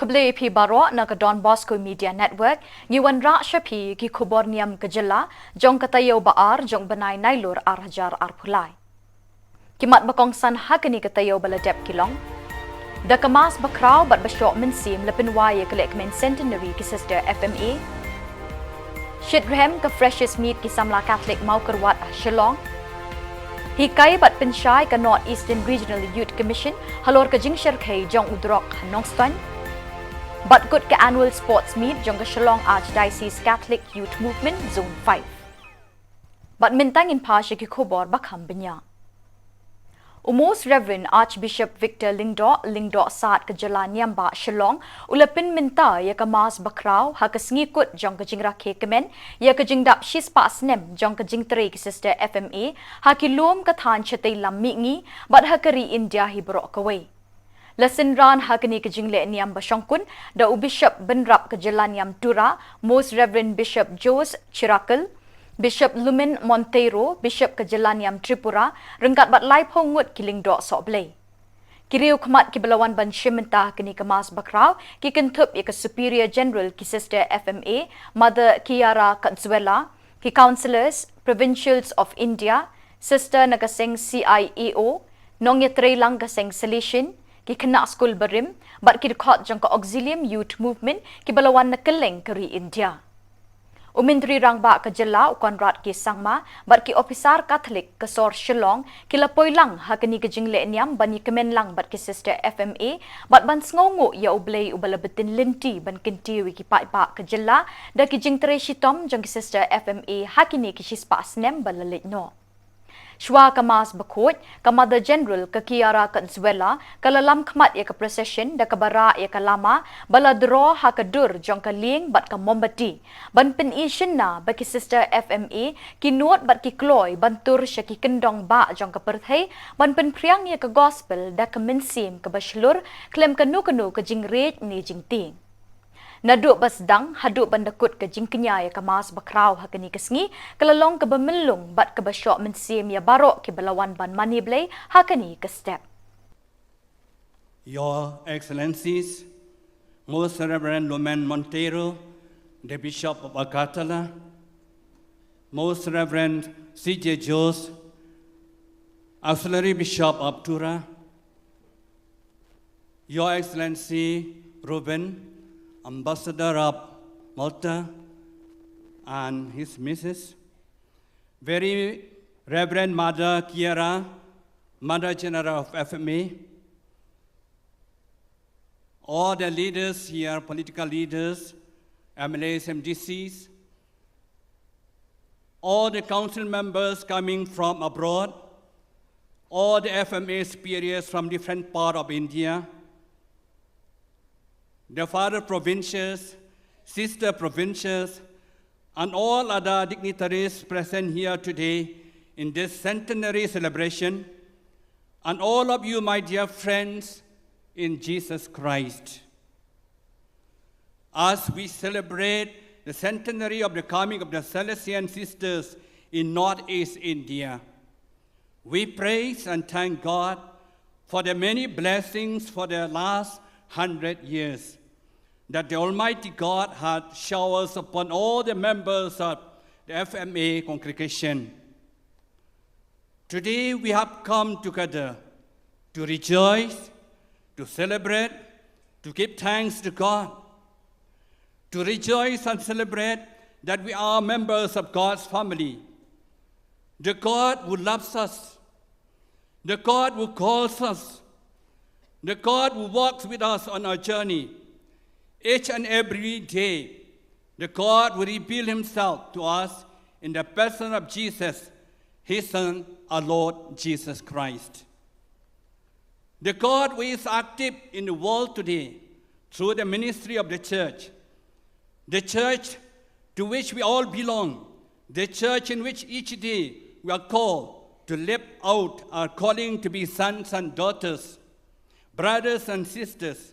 Kuble pi baro na ka Don Bosco Media Network, ngiwan ra siya pi ki KHUBOR NIAM kajela, jong katayo baar jong banay Nailur hajar pulay. Kimat bakong san hakani katayo baladep kilong. Da kamas bakraw bat basyok mensim lapinwaya kalekmen centenary ki sister FMA. Shidrehem ka freshest meat ki samla Catholic mau kerwat Shillong. Hikai bat pensyai ka North Eastern Regional Youth Commission halor ka jingshar kay jong udrok Nongston. But good ka annual sports meet jong ka Shillong Archdiocese Catholic Youth Movement Zone 5. But mintang in pasya ki KHUBOR bakham binya. Most Reverend Archbishop Victor Lingdo saat ke Jalan Niamba Shillong ulapin minta ya ka mas bakraw ha ka sngikut jong ka jingra ke kemen ya ka jingdap shispa snem jong ka jingtre ki sister FMA ha ki lom ka than chatay lammi ngi bat ha kari India hibro kaway. Lasin ran hakani ka jingle Niam Bashongkun da Bishop Benrap ka Jalan Niam Tura, Most Reverend Bishop Jose Chirakal, Bishop Lumen Monteiro, Bishop ka Jalan Niam Tripura, rengkat bat lai pongut kiling do soblay. Kiriu khamat ki balawan ban shimenta kini kamas bakraw ki THUP ya ka Superior General ki Sister FMA, Mother Kiara Katzuela, ki Councillors, Provincials of India, Sister nagaseng CIEO, nong yatre lang gaseng Salesian, ki kena school barim, bat ki dekat jang ka Auxilium Youth Movement ki balawan nakeleng kari India. Umintri rang ba ka jela ukon rat ki sangma, bat ki officer Catholic ka Sor Shillong ki lapoy lang hakani ka jingle niam bani kemen lang bat ki Sister FMA, bat ban sngongo ya ublay ubalabetin linti ban kinti ki pa ka jela da ki jingtre shitom jang ki Sister FMA hakini ki shispa snem balalit no. Shwa kamas bakut, ka Mother General ka Kiara Katzuela, kalalam khamat ya ka procession da ka bara ya ka lama, bala draw ha ka dur jong ka ling bat ka mombati. Ban pin ishin na ba ki Sister FMA, kinuot bat ki kloy, ban tur siya ki kendong ba jong ka perthay, ban pin priang ya ka gospel da ka minsim ka bashlur, klem ka nukanu ka jingrej ni jingting. Naduk basdang haduk bandakut ke jingkenya ya kamas bakraw hakani kesngi kelalong ke bemelung bat ke basyok mensim ya barok ke belawan ban maniblay hakani ke step. Your Excellencies, Most Reverend Lumen Monteiro, the Bishop of Agatala, Most Reverend C.J. Jose, Auxiliary Bishop of Tura, Your Excellency Ruben, Ambassador of Malta and his Mrs. Very Reverend Mother Kiara, Mother General of FMA, all the leaders here, political leaders, MLAs, MDCs, all the council members coming from abroad, all the FMA superiors from different parts of India, the father provincials, sister provincials, and all other dignitaries present here today in this centenary celebration, and all of you, my dear friends in Jesus Christ. As we celebrate the centenary of the coming of the Salesian sisters in Northeast India, we praise and thank God for the many blessings for the last 100 years that the Almighty God had showered upon all the members of the FMA congregation. Today we have come together to rejoice, to celebrate, to give thanks to God, to rejoice and celebrate that we are members of God's family, the God who loves us, the God who calls us, the God who walks with us on our journey. Each and every day, the God will reveal himself to us in the person of Jesus, his Son, our Lord Jesus Christ. The God who is active in the world today through the ministry of the church to which we all belong, the church in which each day we are called to live out our calling to be sons and daughters, brothers and sisters,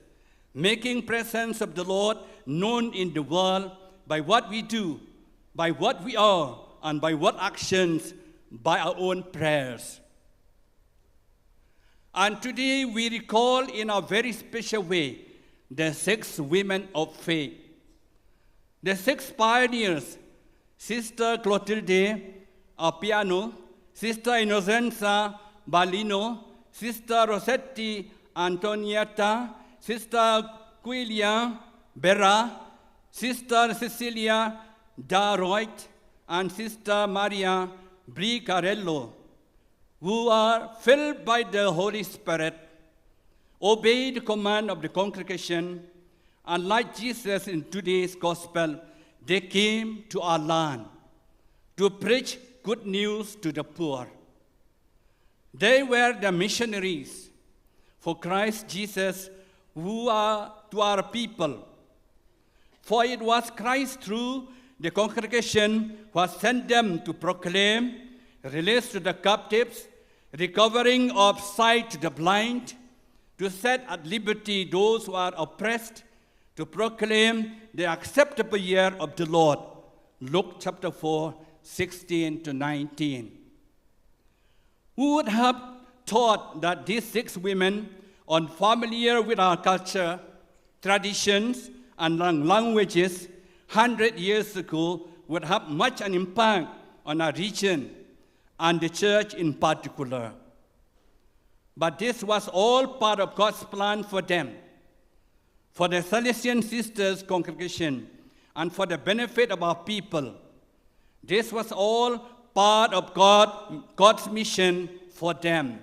making presence of the Lord known in the world by what we do, by what we are, and by what actions, by our own prayers. And today we recall in a very special way the 6 women of faith. The 6 pioneers, Sister Clotilde Appiano, Sister Innocenza Balino, Sister Rossetti Antonietta, Sister Quilia Berra, Sister Cecilia Daroit, and Sister Maria Bricarello, who are filled by the Holy Spirit, obey the command of the congregation, and like Jesus in today's gospel, they came to our land to preach good news to the poor. They were the missionaries for Christ Jesus who are to our people. For it was Christ through the congregation who has sent them to proclaim release to the captives, recovering of sight to the blind, to set at liberty those who are oppressed, to proclaim the acceptable year of the Lord. Luke chapter 4, 16 to 19. Who would have thought that these 6 women, unfamiliar with our culture, traditions, and languages, 100 years ago, would have much an impact on our region and the church in particular. But this was all part of God's plan for them, for the Salesian Sisters congregation, and for the benefit of our people. This was all part of God's mission for them.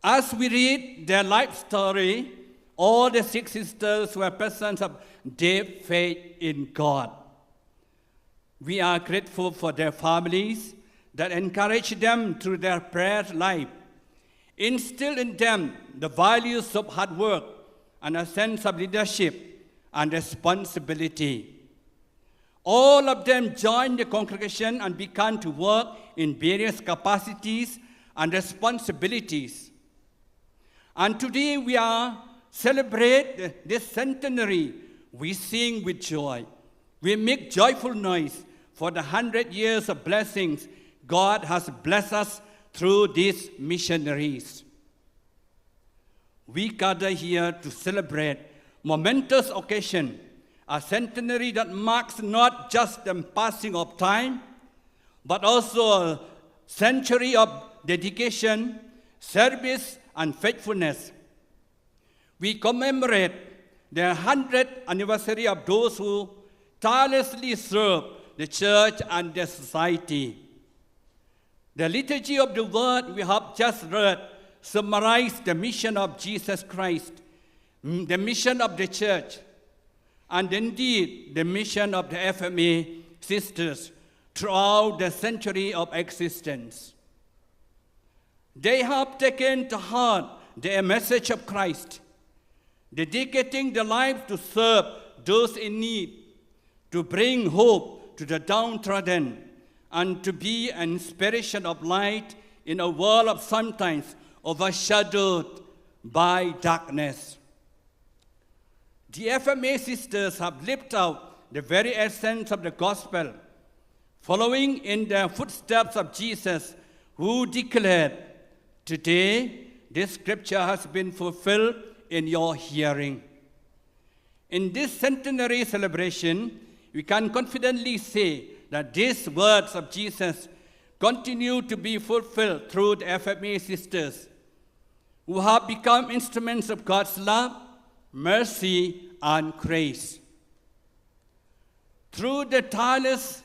As we read their life story, all the 6 sisters were persons of deep faith in God. We are grateful for their families that encourage them through their prayer life, instill in them the values of hard work and a sense of leadership and responsibility. All of them joined the congregation and began to work in various capacities and responsibilities. And today we celebrate this centenary. We sing with joy. We make joyful noise for the 100 years of blessings God has blessed us through these missionaries. We gather here to celebrate momentous occasion, a centenary that marks not just the passing of time, but also a century of dedication, service, and faithfulness. We commemorate the 100th anniversary of those who tirelessly serve the church and the society. The liturgy of the word we have just read summarizes the mission of Jesus Christ, the mission of the church, and indeed the mission of the FMA sisters throughout the century of existence. They have taken to heart the message of Christ, dedicating their lives to serve those in need, to bring hope to the downtrodden, and to be an inspiration of light in a world of sometimes overshadowed by darkness. The FMA sisters have lived out the very essence of the gospel, following in the footsteps of Jesus, who declared, "Today, this scripture has been fulfilled in your hearing." In this centenary celebration, we can confidently say that these words of Jesus continue to be fulfilled through the FMA sisters, who have become instruments of God's love, mercy, and grace. Through the tireless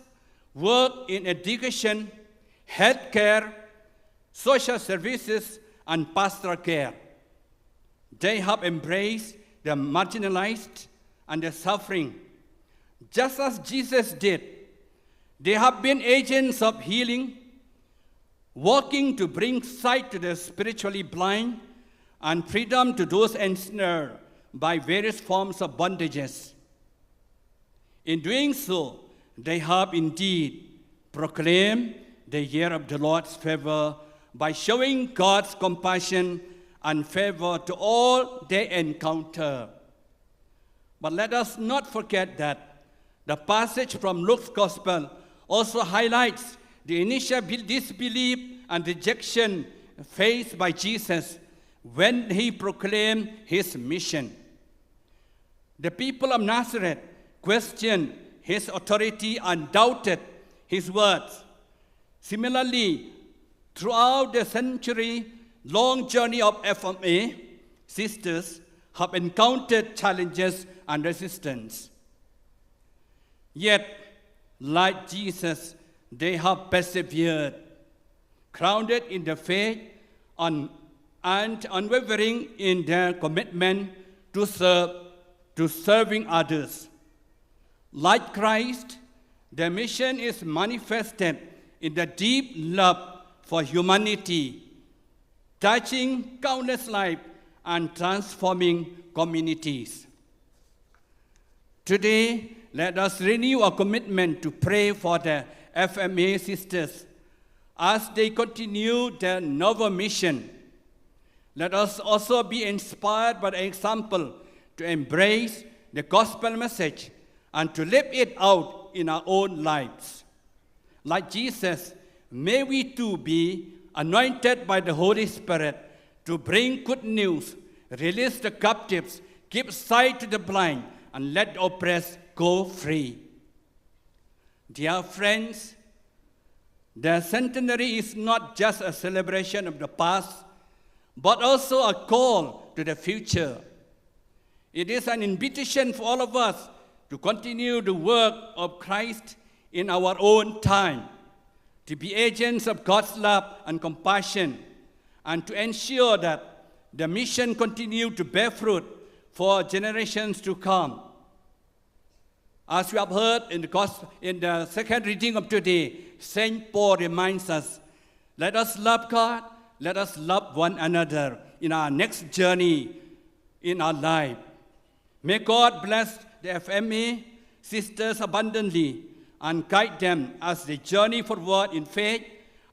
work in education, healthcare, social services, and pastoral care, they have embraced the marginalized and the suffering, just as Jesus did. They have been agents of healing, working to bring sight to the spiritually blind and freedom to those ensnared by various forms of bondages. In doing so, they have indeed proclaimed the year of the Lord's favor by showing God's compassion and favor to all they encounter. But let us not forget that the passage from Luke's Gospel also highlights the initial disbelief and rejection faced by Jesus when he proclaimed his mission. The people of Nazareth questioned his authority and doubted his words. Similarly, throughout the century-long journey of FMA, sisters have encountered challenges and resistance. Yet, like Jesus, they have persevered, grounded in the faith and unwavering in their commitment to serving others. Like Christ, their mission is manifested in the deep love for humanity, touching countless lives and transforming communities. Today, let us renew our commitment to pray for the FMA sisters as they continue their novel mission. Let us also be inspired by the example to embrace the gospel message and to live it out in our own lives. Like Jesus, may we too be anointed by the Holy Spirit to bring good news, release the captives, give sight to the blind, and let the oppressed go free. Dear friends, the centenary is not just a celebration of the past, but also a call to the future. It is an invitation for all of us to continue the work of Christ in our own time, to be agents of God's love and compassion, and to ensure that the mission continue to bear fruit for generations to come. As we have heard in the second reading of today, St. Paul reminds us, let us love God, let us love one another in our next journey in our life. May God bless the FMA sisters abundantly and guide them as they journey forward in faith,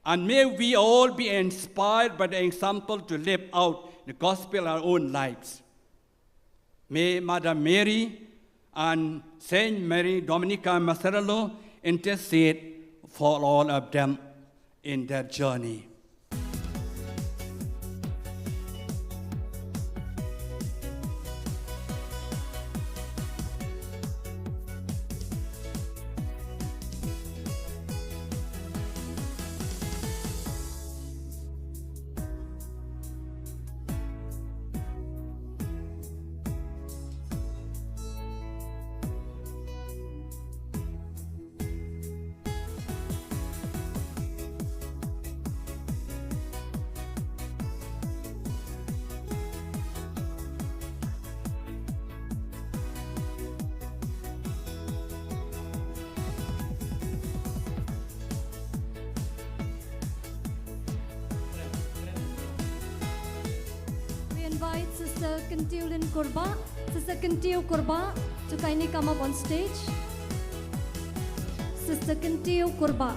and may we all be inspired by the example to live out the gospel in our own lives. May Mother Mary and Saint Mary Dominica Macerello intercede for all of them in their journey. Invite Sister Kentilin Kurba. Sister Kentil Kurba to kindly come up on stage. Sister Kentil Kurba.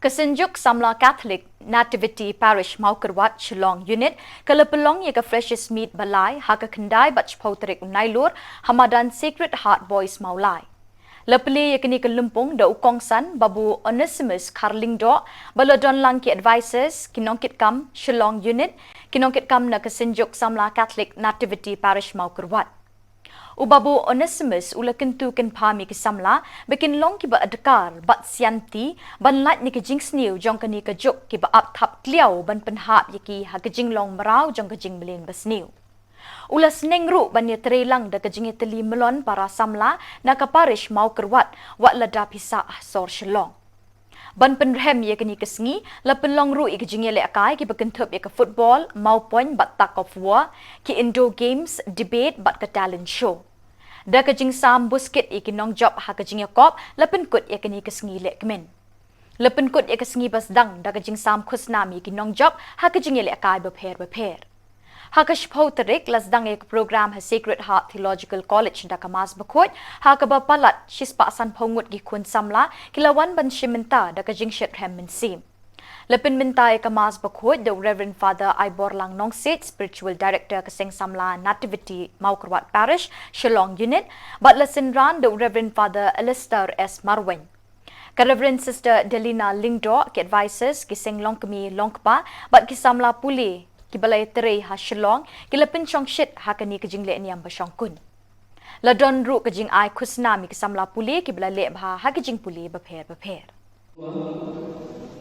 Kesenjuk Samla Catholic Nativity Parish Maukerwat Shillong Unit Kalapelong Yaga Freshest Meat Balai Haka Kendai Bach Pautrik Nailur Hamadan Sacred Heart Boys Maulai. Lepeli yakini kelumpung da ukongsan Babu Onesimus Carling Do Balodon Langki Advisors Kinongkit Kam Shillong Unit Kinongkit Kam na Kesenjuk Samla Catholic Nativity Parish Maukerwat. Ubabu Onesimus ula kentu ken pami ke samla bikin long ki ba adkar bat sianti ban lat ni ke jing sniu jong kani ke jok ki ba ap thap kliau ban penhap yaki ha ke jing long marau jong ke jing melin basniu. Ula senengru ban ye trelang da ke jing teli melon para samla na ka parish mau kerwat wat lada pisa sor Shillong. ban penrem ye kini kesngi la penlong ru ik jinge le akai ki bekentup ye ke football maupun bat tak of war ki indoor games debate bat ke talent show da ke jing sam busket ik nong job ha ke jinge kop la penkut ye kini kesngi le kemen la penkut ye kesngi bas dang da ke jing sam khusnami ki nong job ha ke jinge le akai beper Hakash Pauterik las dang ek program ha Sacred Heart Theological College da kamas bakot ha ka bapalat shispa san pongut gi kun samla kilawan ban shimenta da ka jingshet hem min sim lepin minta ek kamas bakot the Reverend Father Ibor Lang Nongsit spiritual director ka seng samla Nativity Maukrwat Parish Shillong unit but lesson ran the Reverend Father Alistair S Marwen ka Reverend Sister Delina Lingdo ki advisors ki seng longkami longkpa but ki samla puli ki balai tere ha Shillong ki lepin chong shit ha kani ka jingle niam ba shongkun la don ru ka jing ai khusnami ki samla puli ki balai le bha ha ki jing puli ba pher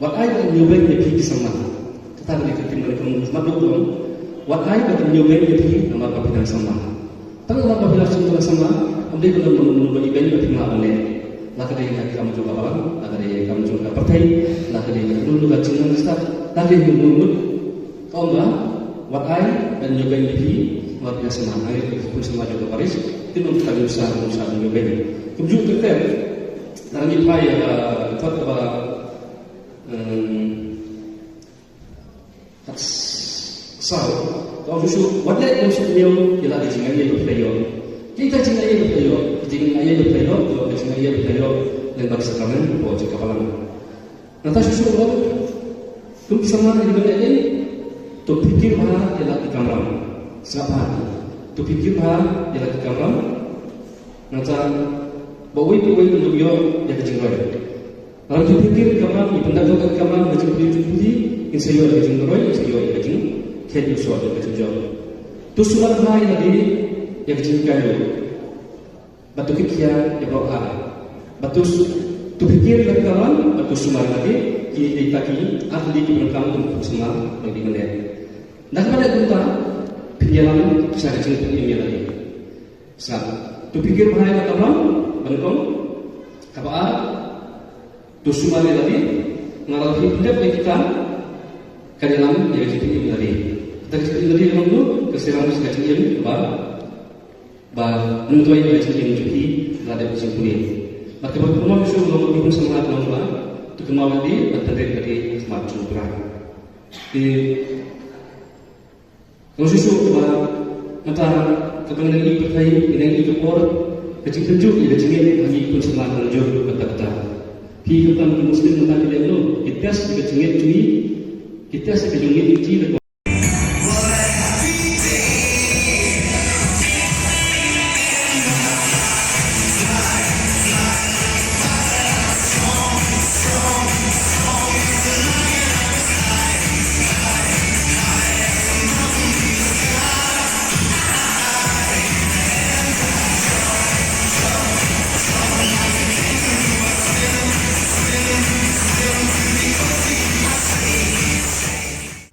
what I can you bring the people sama kita ni kita mereka mabuk dong what I can you bring the people nama kapitan sama tang nama kapitan sama ambil belum menunggu event berarti mana boleh la kadai kamu juga bawang la kadai kamu juga partai la kadai dulu ka jingle start tadi menunggu Tolonglah, what I dan juga ini luar biasa mana itu pun sama juga Paris itu kita berusaha juga ini. Kemudian kita dalam ini thought kalau justru what that yang sudah ialah jangan ia berplayo. Kita jangan ia berplayo, jangan ia berplayo, jangan ia berplayo dan bagi sekarang boleh juga kapalan. Nanti justru tu bisa mana di benda ini. To pikir bahawa ialah di kamera, siapa? To pikir bahawa ialah di kamera, nanti bawa itu untuk yo yang kejengkau. Kalau to pikir di kamera, di pendapat di kamera macam putih, insyaallah yang kejengkau, insyaallah yang kejeng, kejeng suatu yang kejengkau. Tu semua hal yang ada yang kejengkau. Batu kikia yang bawa, batu to pikir di kamera, batu semua lagi. Kita kini ahli keberkaman untuk semua bagi mendet. Dan pada kita penjalan saya cerita ini lagi. Sebab tu pikir bahaya teman, bangkong, apa? Tu semua lagi ngalah hidup kita kajian yang cerita ini lagi. Kita cerita ini lagi dulu keserangan saya cerita ini bah menentuai yang cerita ini juga ada kesimpulan. Maka berkumpulan sudah melakukan semangat lama. Tu kemauan dia bertanding dari semacam perang. Di kalau susu antara kepentingan ini berkait dengan itu orang kecil tunjuk ia kecil lagi pun semangat tunjuk betul-betul. Hidupan Muslim tentang dia itu kita sekecil cuy kita sekecil cuy.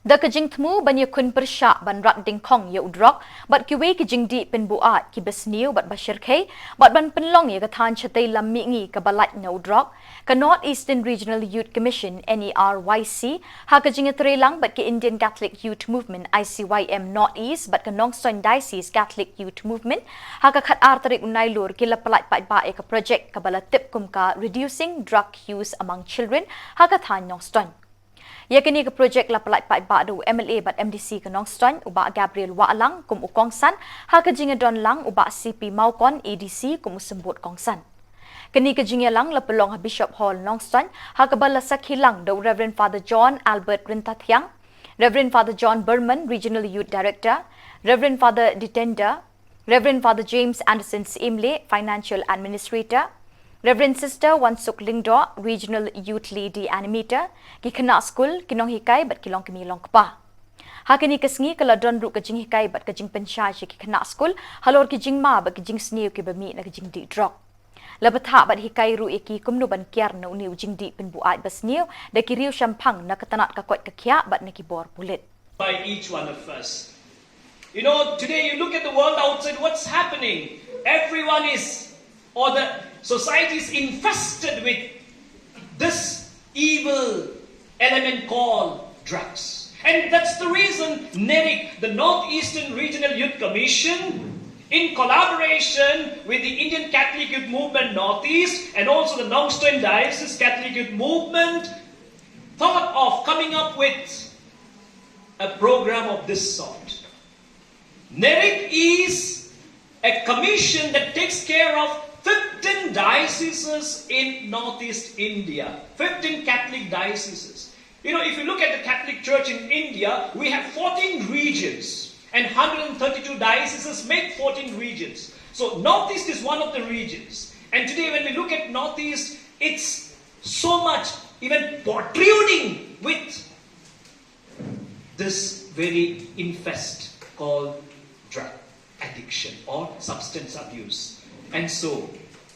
Da kejing temu ban yakun persyak ban rat dingkong ya udrok bat kiwe kejing di pen buat ki besniu bat bashir khe bat ban penlong ya kathan chatai lammi ngi ka balat na udrok ka North Eastern Regional Youth Commission NERYC ha kejing trelang bat ki Indian Catholic Youth Movement ICYM North East bat ka Nongson Diocese Catholic Youth Movement ha ka khat artarik Nailur ki la palat pat ba ka project ka bala tip kum ka reducing drug use among children ha ka than Nongson. Yakini ke projek la pelai pai ba do MLA bat MDC ke Nongstoin uba Gabriel Waalang kum ukongsan ha ke jinga don lang uba CP Maukon ADC kum sembut kongsan. Kini ke jinga lang la pelong ha Bishop Hall Nongstoin ha ke bala sakhilang do Reverend Father John Albert Rintathiang, Reverend Father John Berman Regional Youth Director, Reverend Father Ditender, Reverend Father James Anderson Simle Financial Administrator, Reverend Sister Wansuk Lingdo, Regional Youth Lady Animator, ki kena school kinong hikai bat kilong kemi long kpa. Hakini kesngi kala don ru kejing hikai bat kejing pensyai ki kena school, halor kejing ma bat kejing sniu ki bami na kejing di drop. Labat ha bat hikai ru iki kumnu ban kiar na uniu jing di penbuat basniu da kiriu syampang na ketanat kakot kekia bat na kibor pulit. By each one of us. You know, today you look at the world outside, what's happening? Everyone is, or the society is infested with this evil element called drugs. And that's the reason NERIC, the Northeastern Regional Youth Commission, in collaboration with the Indian Catholic Youth Movement Northeast and also the Nongstoin Diocese Catholic Youth Movement, thought of coming up with a program of this sort. NERIC is a commission that takes care of 15 dioceses in Northeast India, 15 Catholic dioceses. You know, if you look at the Catholic Church in India, we have 14 regions. And 132 dioceses make 14 regions. So Northeast is one of the regions. And today when we look at Northeast, it's so much even protruding with this very infest called drug addiction or substance abuse. And so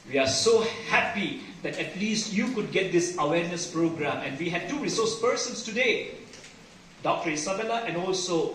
we are so happy that at least you could get this awareness program. And we had two resource persons today, Dr. Isabella and also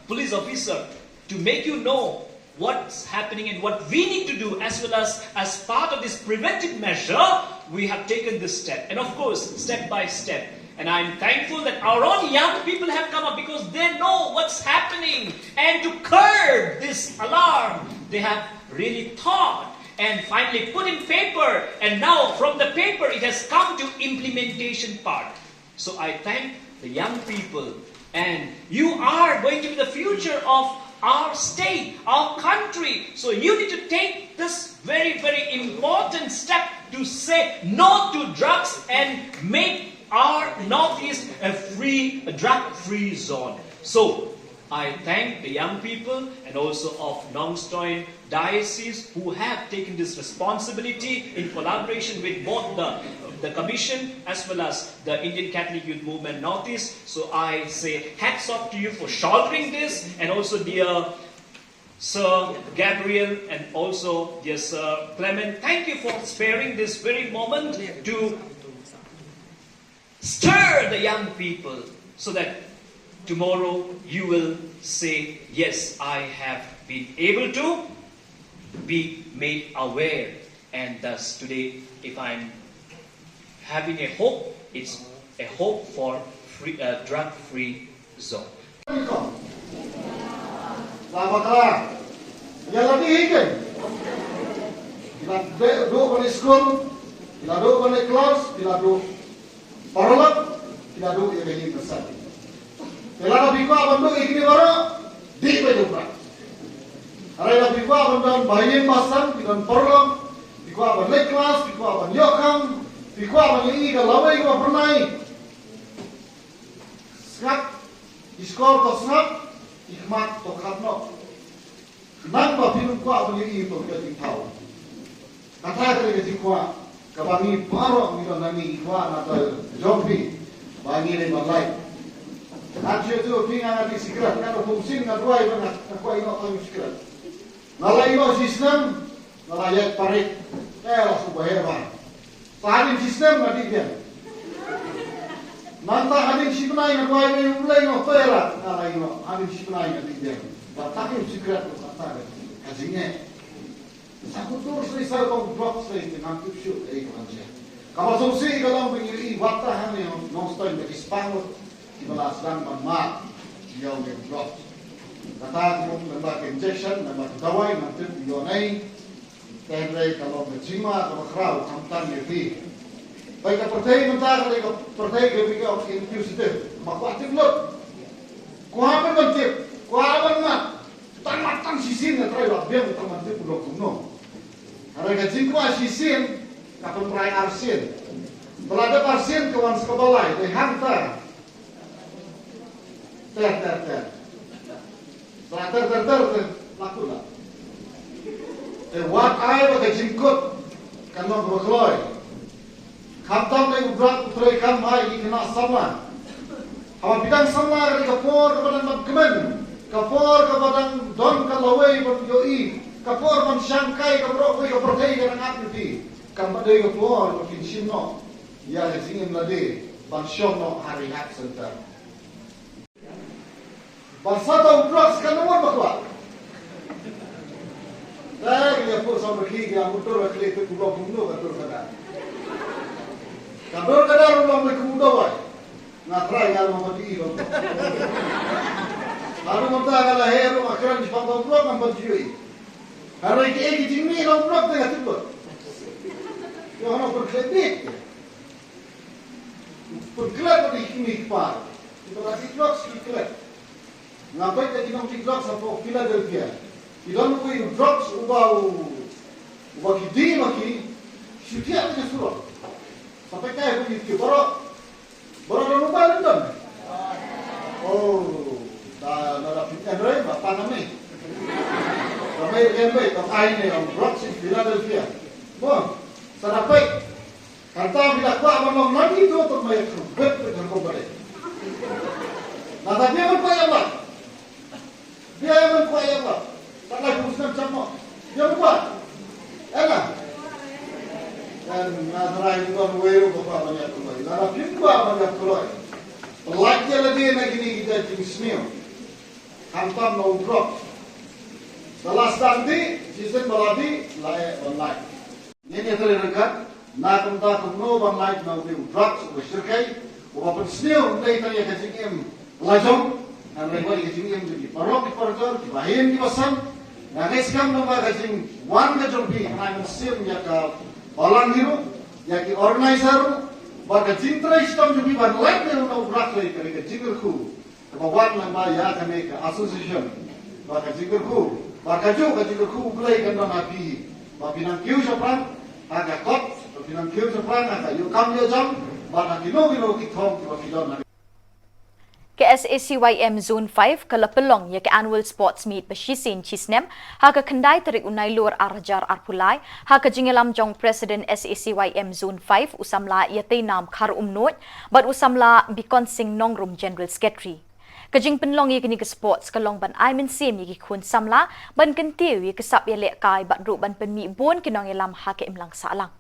police officer, to make you know what's happening and what we need to do, as well as part of this preventive measure, we have taken this step. And of course, step by step. And I'm thankful that our own young people have come up because they know what's happening. And to curb this alarm, they have really thought and finally put in paper. And now from the paper, it has come to implementation part. So I thank the young people. And you are going to be the future of our state, our country. So you need to take this very, very important step to say no to drugs and make our Northeast a drug-free zone. So I thank the young people and also of Nongstoin Diocese who have taken this responsibility in collaboration with both the Commission as well as the Indian Catholic Youth Movement Northeast. So I say hats off to you for shouldering this, and also dear Sir Gabriel and also dear Sir Clement, thank you for sparing this very moment to stir the young people so that tomorrow you will say, yes, I have been able to be made aware. And thus today, if I'm having a hope, it's a hope for drug-free zone. Selamat yang lagi hidup. Kita duduk pada sekolah, kita duduk pada kelas, kita duduk paralel, kita duduk yang ini bersama. Kalau nak bikwa bantu ikni baru, di betul. Kalau nak bikwa bantu bayi pasang, kita paralel, bikwa bantu kelas, bikwa bantu yokam, bikwa bantu ini kalau lawai bikwa pernai. Sekat, iskor to sekat. Ikmat to katno. Nang pinung kwa beli itu kita tinggal. Kata kita tinggal. Kabangi paro kita nani kwa nata jombi bangi le balai. Aja tu pinga ngati sikrat kata fungsi ngadwai bana kwa ino kami sikrat. Nalai ino sistem nalai parit. Langsung bahaya. Paling sistem ngati dia. Nanta hadin sipnai na kuai mai ulai no pera na lai no hadin sipnai na tidak. Batakin sikrat no kata kajinya. Saku tur sei sar kong drop sei te nam tu shoot ei kanja. Kalau sungsi kalau bingiri wata hane no stoi me ispango di balas dan ma yau me drop. Kata mo namba injection namba dawai nanti yonai. Tenre kalau berjima kalau krau kamtan yepi. Baik pertai mentah kalau pertai kita institusi makwatif lot, kuapan mentip, kuapan mat, tan sisin na try lah biar kita mentip pulau kuno. Harga jingkua sisin, kapan try arsin, belada arsin kawan sekobalai, deh hantar, ter, laku lah. Wat air pakai jingkut, kan mau berkeloy. Khatam le ubrat utrai kam hai ikna sama. Hawa bidang sama ke kapor kepada kemen, kapor kepada don kalawai ber yoi, kapor man syangkai kapor ke protai ke ngat ti. Kam badai kapor makin sinno. Ya le singin lade ban shomno hari hak center. Basata ubrat kan nomor bakwa. Dah dia pun sama ki dia motor kali tu pulau bunuh atur kada. kadar ulang mai kuda wai ngatrai ngal mau mati lo baru monta ngala hero akran di pangkau blok nampak jui hari ini jingni lo blok tengah tiba yo ana berkredit berkelap di kimi par itu lagi blok siklet ngapai tadi nong di blok sampai Philadelphia idon ko in drops ubau kidi maki syutia punya surat sampai kaya ko itu boro no bal don oh da na Android apa namanya ramai ramai to ai ne on drops in Philadelphia bon sarapai kata bila ko abang lagi tu to mai bet dengan ko balik nah tapi apa ya dia yang kuat apa tak lagi urusan sama dia buat enak dan narai itu kan wero bapa banyak kulai nara pintu banyak kulai pelajar lagi lagi ni kita jenisnya hantam no drop setelah standi season baladi layak online ini terlihat nak entah no online no drops bersyirkai walaupun senior dari tanya kecingin lajong dan mereka kecingin jadi parok di parjor di bahin di basan nah guys kam nama kecing wan kecing bi hanya mesin ya ke Balang hiru, ya ki organizer, baga cintra istam juga ban like dia untuk berak lagi kerja jingerku, kebawan lama ya kami ke association, baga jingerku, baga jingerku mulai kena nabi, baga nang kiu siapa, agak kot, baga nang kiu siapa, agak yuk kam dia jam, baga kino kitong kiba kidon. KSACYM Zone 5 kalapelong ya ke annual sports meet basisin chisnem ha ka khandai tarik Nailur arjar arpulai ha ka jingelam jong president SACYM Zone 5 usamla yate nam khar umnot but usamla bikon sing nongrum general secretary kajing penlong ye kini ke sports kalong ban aimen sim ye ki khun samla ban kentiu ye kesap ye lek kai bat ru ban penmi bon kinong elam ha ke imlang salang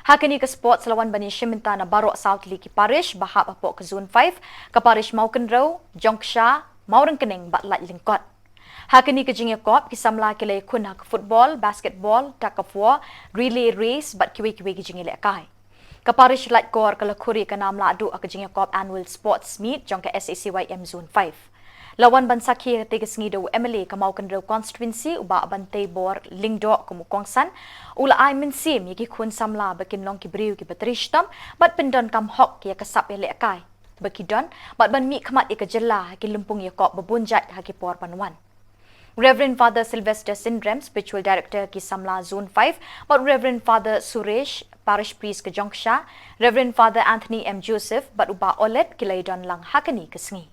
Hakani ke sports lawan bani Shiminta na Barok South Liki Parish bahap apok ke Zone 5 ke Parish Maukenro, Jongsha, Maurengkening batlat lingkot. Hakani ke jingya kop kisamla kile kun hak football, basketball, tug of war, relay race bat kiwi-kiwi ke jingya lekai. Ke Parish Light Kor ke Lakuri ke nam ladu ke jingya kop annual sports meet jong ke SACYM Zone 5. Lawan ban sakhi tegas ngido MLA ke Maukenro constituency uba bantai bor lingdo ke Mukongsan ula ai min sim yaki kun samla bakin long ki briu ki batrishtam bat pendon kam hok ya kasap ya lekai bakidon bat ban mi khamat ya jela ki lumpung ya kop babunjat ha ki por panwan Reverend Father Sylvester Syndrome spiritual director ki samla zone 5 but Reverend Father Suresh parish priest ke Jongsha Reverend Father Anthony M Joseph bat uba olet ki laidon lang hakani ke sngi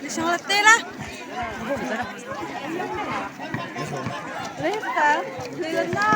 Disolate lah. Lista, lihat na.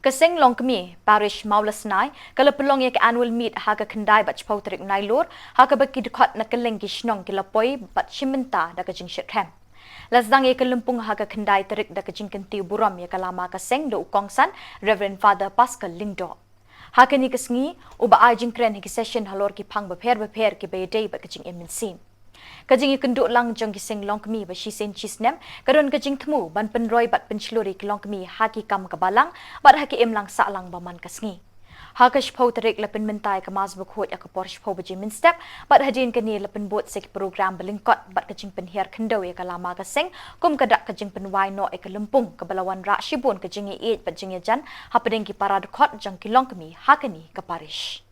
Kasing long kami parish Maulasnai kala pelong ya ke annual meet ha ka khandai bat chpau tarik Nailur ha ka baki dikhat na keleng ki shnong ki lapoi bat Shiminta da ka jing shirkham lasdang ya ke lumpung ha ka khandai tarik da ka jing kentiu buram ya kalama ka seng do ukongsan Reverend Father Pascal Lingdo ha ka ni kasngi uba ajing kren ki session halor ki phang ba pher ki be dei ba ka jing eminsim kajing ikenduk lang jong kiseng long kami ba shisen chisnem karon kajing thmu ban penroi bat penchluri ki long kami haki kam kabalang bat haki em lang sa lang baman kasngi Hakash po tarik lapin mentai ke mas bukhut ya ke Porsche po bejimin step bat hadin kini lapin bot sek program belingkot bat kecing penhiar kendau ya ke lama keseng kum kedak kecing penwai no ke lempung ke balawan rak shibun kecing iit bat jing jan hapadeng ki parad khot jang kilong kemi hakani ke Parish.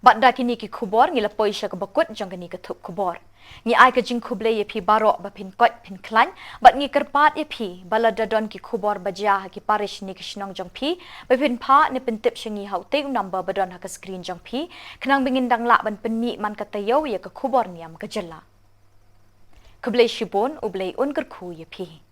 Banda kini ki KHUBOR ngila poisha ke bakut jang kini ke THUP KHUBOR. Ngi ai ke jing kuble ye pi barok ba pin kot pin klan bat ngi kerpat ye pi balada don ki KHUBOR bajah ki Parish ni kishnong jang pi ba pin pa ni pin tip shingi hau te number badon ha ke screen jang pi kenang bingin dang la ban penmi man katayo ye ke KHUBOR niam ke jela. Kuble shibon uble un kerku ye pi.